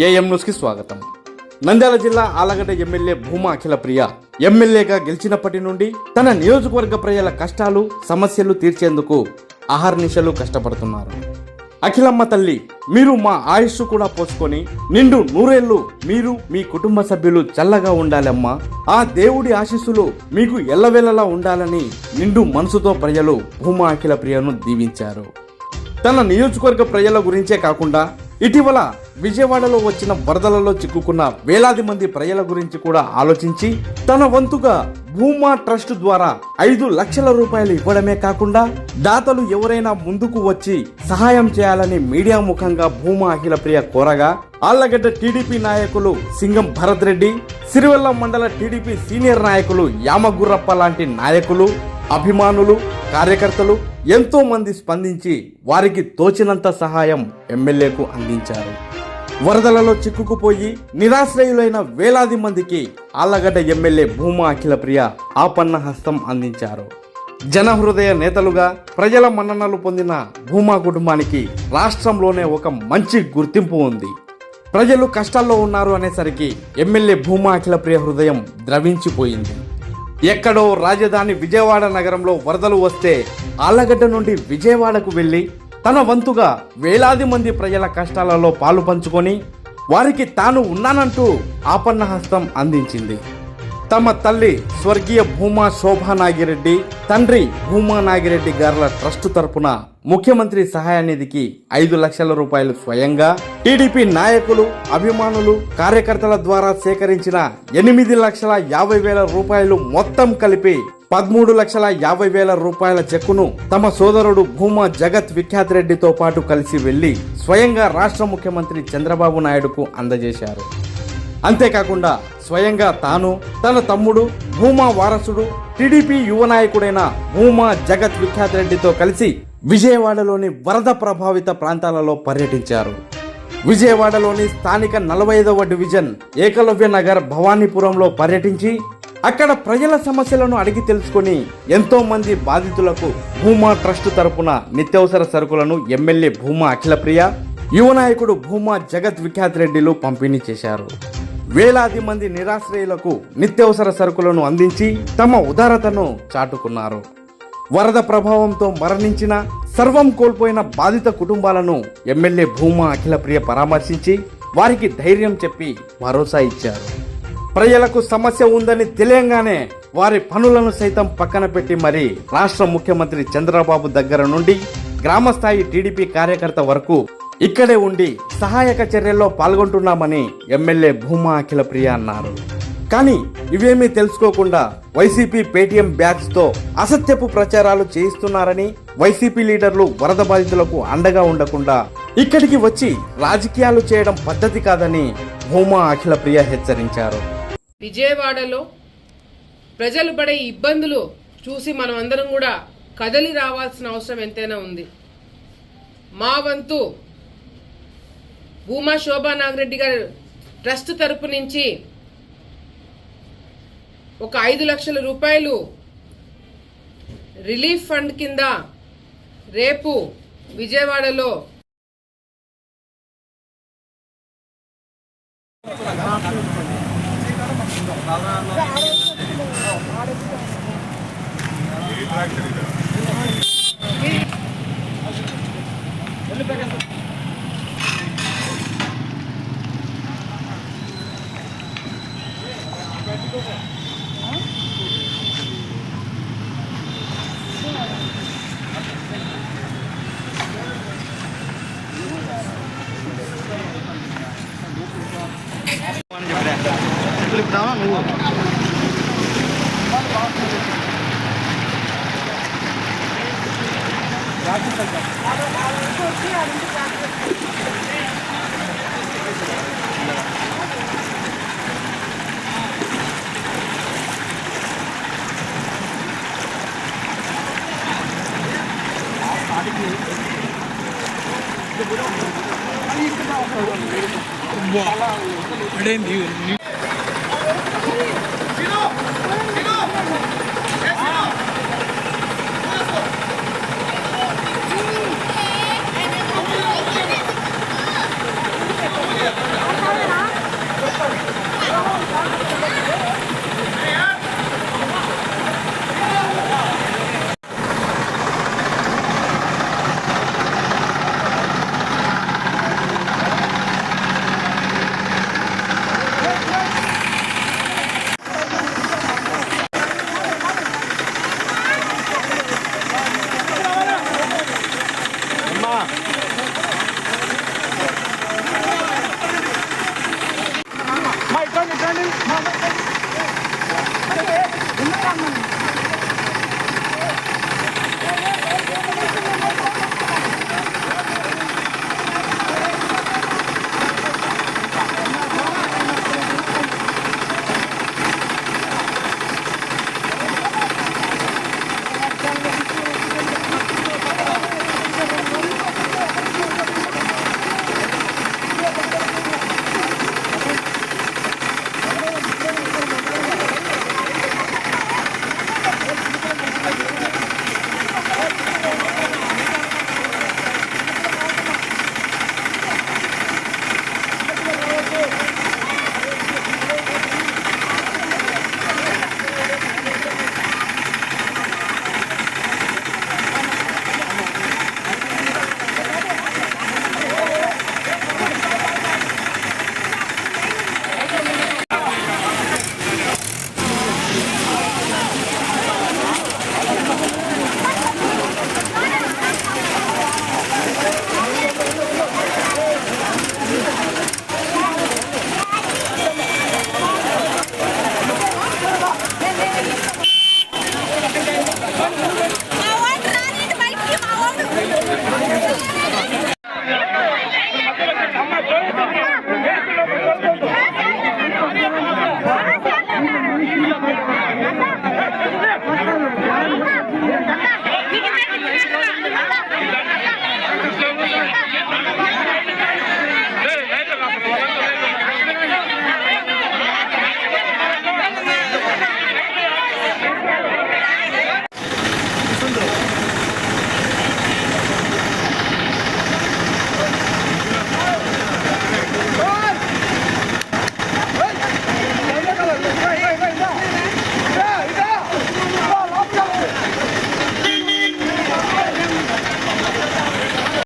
AM న్యూస్కి స్వాగతం. నంద్యాల జిల్లా ఆళ్లగడ్డ ఎమ్మెల్యే భూమా అఖిలప్రియ ఎమ్మెల్యేగా గెలిచినప్పటి నుండి తన నియోజకవర్గ ప్రజల కష్టాలు సమస్యలు తీర్చేందుకు అహర్నిశలు కష్టపడుతున్నారు. అఖిలమ్మ తల్లి, మీరు మా ఆయుష్ కూడా పోసుకొని నిండు నూరేళ్లు మీరు మీ కుటుంబ సభ్యులు చల్లగా ఉండాలమ్మా, ఆ దేవుడి ఆశీస్సులు మీకు ఎల్లవేళలా ఉండాలని నిండు మనసుతో ప్రజలు భూమా అఖిలప్రియను దీవించారు. తన నియోజకవర్గ ప్రజల గురించే కాకుండా ఇటీవల విజయవాడలో వచ్చిన వరదలలో చిక్కుకున్న వేలాది మంది ప్రజల గురించి కూడా ఆలోచించి తన వంతుగా భూమా ట్రస్ట్ ద్వారా 5 లక్షల రూపాయలు ఇవ్వడమే కాకుండా దాతలు ఎవరైనా ముందుకు వచ్చి సహాయం చేయాలని మీడియా ముఖంగా భూమా అఖిలప్రియ కోరగా ఆళ్లగడ్డ టీడీపీ నాయకులు సింగం భరత్ రెడ్డి, సిరివెల్ల మండల టీడీపీ సీనియర్ నాయకులు యామగుర్రప్ప లాంటి నాయకులు, అభిమానులు, కార్యకర్తలు ఎంతో మంది స్పందించి వారికి తోచినంత సహాయం ఎమ్మెల్యేకు అందించారు. వరదలలో చిక్కుకుపోయి నిరాశ్రయులైన వేలాది మందికి ఆళ్లగడ్డ ఎమ్మెల్యే భూమా అఖిలప్రియ ఆపన్న హస్తం అందించారు. జనహృదయ నేతలుగా ప్రజల మన్ననలు పొందిన భూమా కుటుంబానికి రాష్ట్రంలోనే ఒక మంచి గుర్తింపు ఉంది. ప్రజలు కష్టాల్లో ఉన్నారు అనేసరికి ఎమ్మెల్యే భూమా అఖిలప్రియ హృదయం ద్రవించిపోయింది. ఎక్కడో రాజధాని విజయవాడ నగరంలో వరదలు వస్తే ఆళ్లగడ్డ నుండి విజయవాడకు వెళ్లి తన వంతుగా వేలాది మంది ప్రజల కష్టాలలో పాలు పంచుకొని వారికి తాను ఉన్నానంటూ ఆపన్న హస్తం అందించింది. తమ తల్లి స్వర్గీయ భూమా శోభా నాగిరెడ్డి, తండ్రి భూమా నాగిరెడ్డి గార్ల ట్రస్ట్ తరపున ముఖ్యమంత్రి సహాయ నిధికి 5 లక్షల రూపాయలు స్వయంగా, టీడీపీ నాయకులు, అభిమానులు, కార్యకర్తల ద్వారా సేకరించిన 8,50,000 రూపాయలు మొత్తం కలిపి 13,50,000 రూపాయల చెక్కును తమ సోదరుడు భూమా జగత్ విఖ్యాత్ రెడ్డితో పాటు కలిసి వెళ్లి స్వయంగా రాష్ట్ర ముఖ్యమంత్రి చంద్రబాబు నాయుడుకు అందజేశారు. అంతేకాకుండా స్వయంగా తాను, తన తమ్ముడు, భూమా వారసుడు, టీడీపీ యువ నాయకుడైన భూమా జగత్ విఖ్యాత్ రెడ్డితో కలిసి విజయవాడలోని వరద ప్రభావిత ప్రాంతాలలో పర్యటించారు. విజయవాడలోని స్థానిక 45వ డివిజన్ ఏకలవ్య నగర్ భవానీపురంలో పర్యటించి అక్కడ ప్రజల సమస్యలను అడిగి తెలుసుకుని ఎంతో మంది బాధితులకు భూమా ట్రస్ట్ తరపున నిత్యావసర సరుకులను ఎమ్మెల్యే భూమా అఖిలప్రియ, యువ నాయకుడు భూమా జగత్ విఖ్యాత్ రెడ్డిలు పంపిణీ చేశారు. వేలాది మంది నిరాశ్రయులకు నిత్యావసర సరుకులను అందించి తమ ఉదారతను చాటుకున్నారు. వరద ప్రభావంతో మరణించిన, సర్వం కోల్పోయిన బాధిత కుటుంబాలను ఎమ్మెల్యే భూమా అఖిలప్రియ పరామర్శించి వారికి ధైర్యం చెప్పి భరోసా ఇచ్చారు. ప్రజలకు సమస్య ఉందని తెలియంగానే వారి పనులను సైతం పక్కన పెట్టి మరీ రాష్ట్ర ముఖ్యమంత్రి చంద్రబాబు దగ్గర నుండి గ్రామస్థాయి టీడీపీ కార్యకర్త వరకు ఇక్కడే ఉండి సహాయక చర్యల్లో పాల్గొంటున్నామని ఎమ్మెల్యే భూమా అఖిలప్రియ అన్నారు. కానీ ఇవేమీ తెలుసుకోకుండా వైసీపీ పేటీఎం బ్యాచ్ తో అసత్యపు ప్రచారాలు చేయిస్తున్నారని, వైసీపీ లీడర్లు వరద బాధితులకు అండగా ఉండకుండా ఇక్కడికి వచ్చి రాజకీయాలు చేయడం పద్ధతి కాదని భూమా అఖిలప్రియ హెచ్చరించారు. విజయవాడలో ప్రజలు పడే ఇబ్బందులు చూసి మనం అందరం కూడా కదలి రావాల్సిన అవసరం ఎంతైనా ఉంది. మా వంతు భూమా శోభా నాగిరెడ్డి గారు ట్రస్ట్ తరపు నుంచి ఒక 5 లక్షల రూపాయలు రిలీఫ్ ఫండ్ కింద రేపు విజయవాడలో ఉన్నారమ్మా